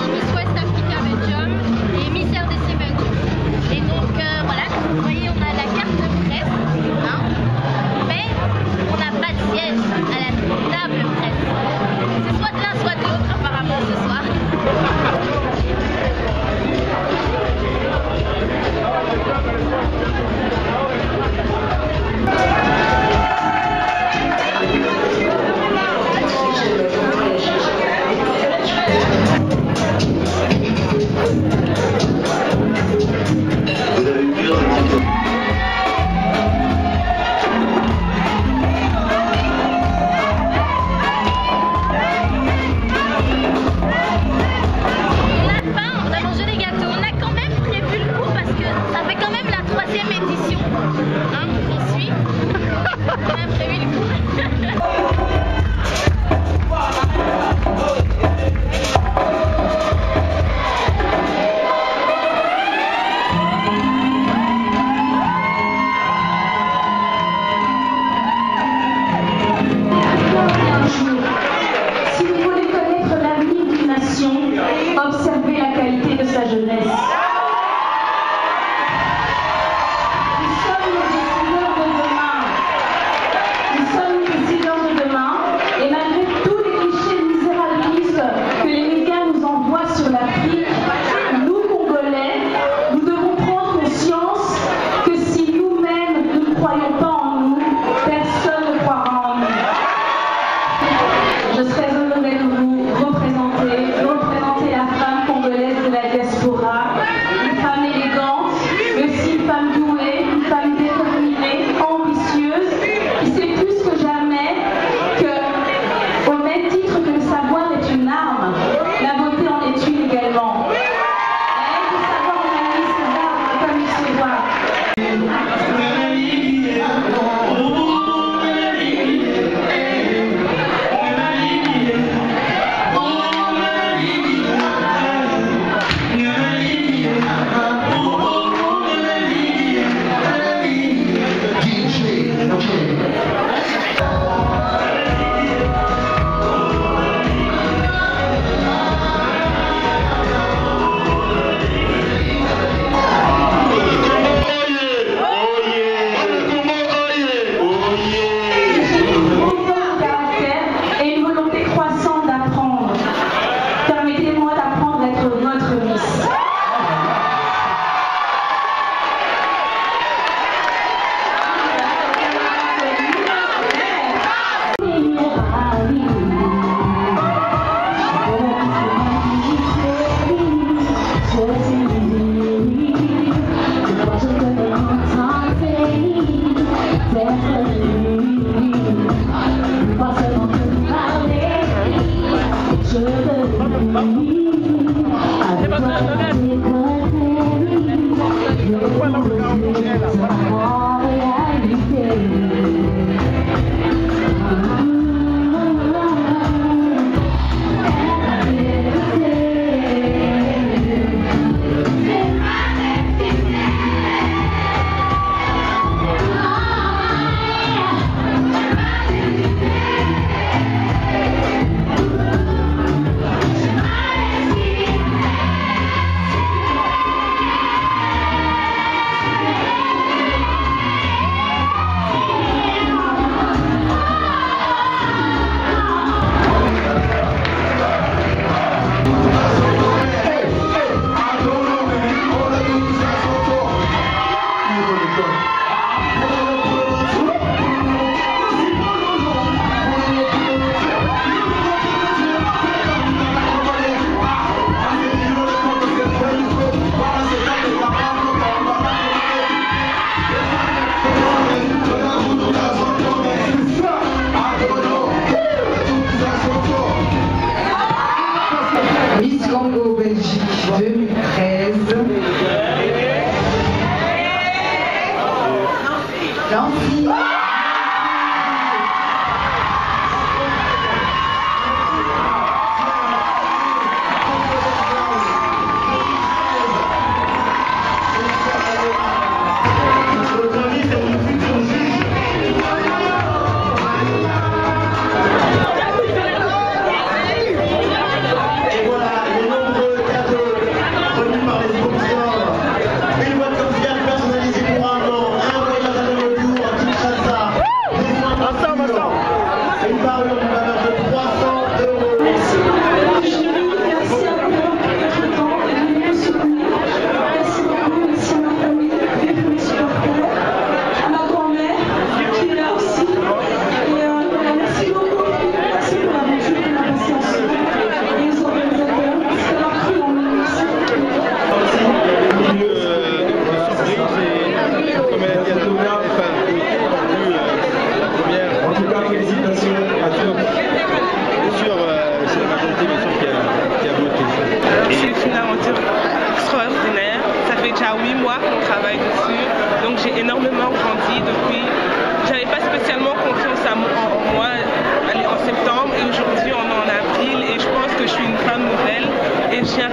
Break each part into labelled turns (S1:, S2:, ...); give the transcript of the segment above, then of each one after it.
S1: Miss West Africa Belgium et Miss RDC Belgium. Et donc voilà, comme vous voyez, on a la carte de presse, hein, mais on n'a pas de siège à la table presse. C'est soit de l'un, soit de l'autre apparemment ce soir.
S2: Observez la qualité de sa jeunesse. Nous sommes les décideurs de demain. Nous sommes les décideurs de demain. Et malgré tous les clichés misérabilistes que les médias nous envoient sur l'Afrique, nous, Congolais, nous devons prendre conscience que si nous-mêmes nous ne croyons pas en nous, personne ne croira en nous. Je serais honorée de vous représenter la femme congolaise de la diaspora, une femme élégante, mais aussi une femme douée, une femme déterminée, ambitieuse, qui sait plus que jamais que, au même titre que le savoir est une arme, la beauté en est une également. Avec le savoir, on a mis ce savoir comme il se voit.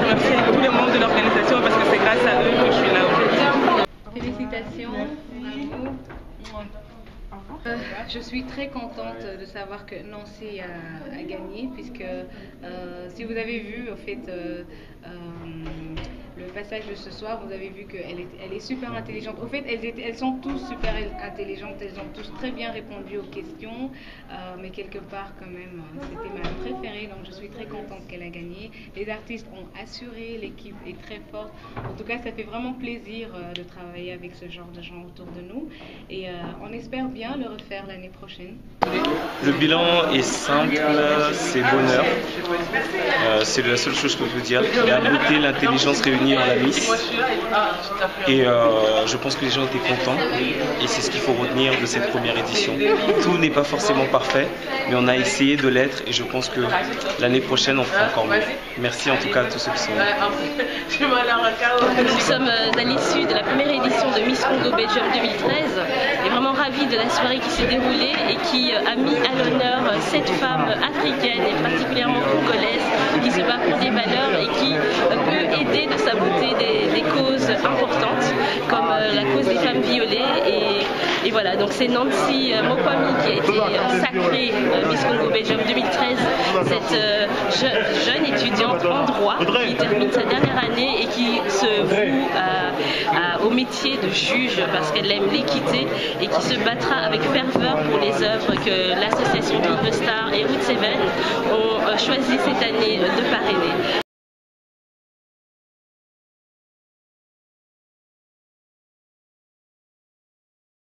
S3: remercier tous les membres de l'organisation parce que c'est grâce à eux que je suis là aujourd'hui.
S4: Félicitations à vous. Je suis très contente de savoir que Nancy a gagné, puisque si vous avez vu, au fait, le passage de ce soir, vous avez vu qu'elle est super intelligente. Au fait, elles sont tous super intelligentes, elles ont tous très bien répondu aux questions, mais quelque part quand même, c'était ma préférée, donc je suis très contente qu'elle a gagné. Les artistes ont assuré, l'équipe est très forte. En tout cas, ça fait vraiment plaisir de travailler avec ce genre de gens autour de nous, et on espère bien le refaire l'année prochaine.
S5: Le bilan est simple, c'est bonheur. C'est la seule chose que je peux dire. La beauté, l'intelligence réunie dans la Miss. Et je pense que les gens étaient contents. Et c'est ce qu'il faut retenir de cette première édition. Tout n'est pas forcément parfait, mais on a essayé de l'être et je pense que l'année prochaine on fera encore mieux. Merci en tout cas à tous ceux qui sont là.
S6: Nous sommes à l'issue de la première édition de Miss Congo Belgium 2013 et vraiment ravis de la soirée qui s'est déroulée et qui a mis à l'honneur cette femme africaine et particulièrement congolaise qui se bat pour des valeurs et qui peut aider de sa beauté des causes importantes comme la cause des femmes violées et voilà, donc c'est Nancy Mokwami qui a été sacrée Miss Congo Belgium 2013, cette jeune étudiante en droit qui termine sa dernière année et qui se voue au métier de juge parce qu'elle aime l'équité et qui se battra avec ferveur pour les œuvres que l'association Vive Star et Route 7 ont choisi cette année de parrainer.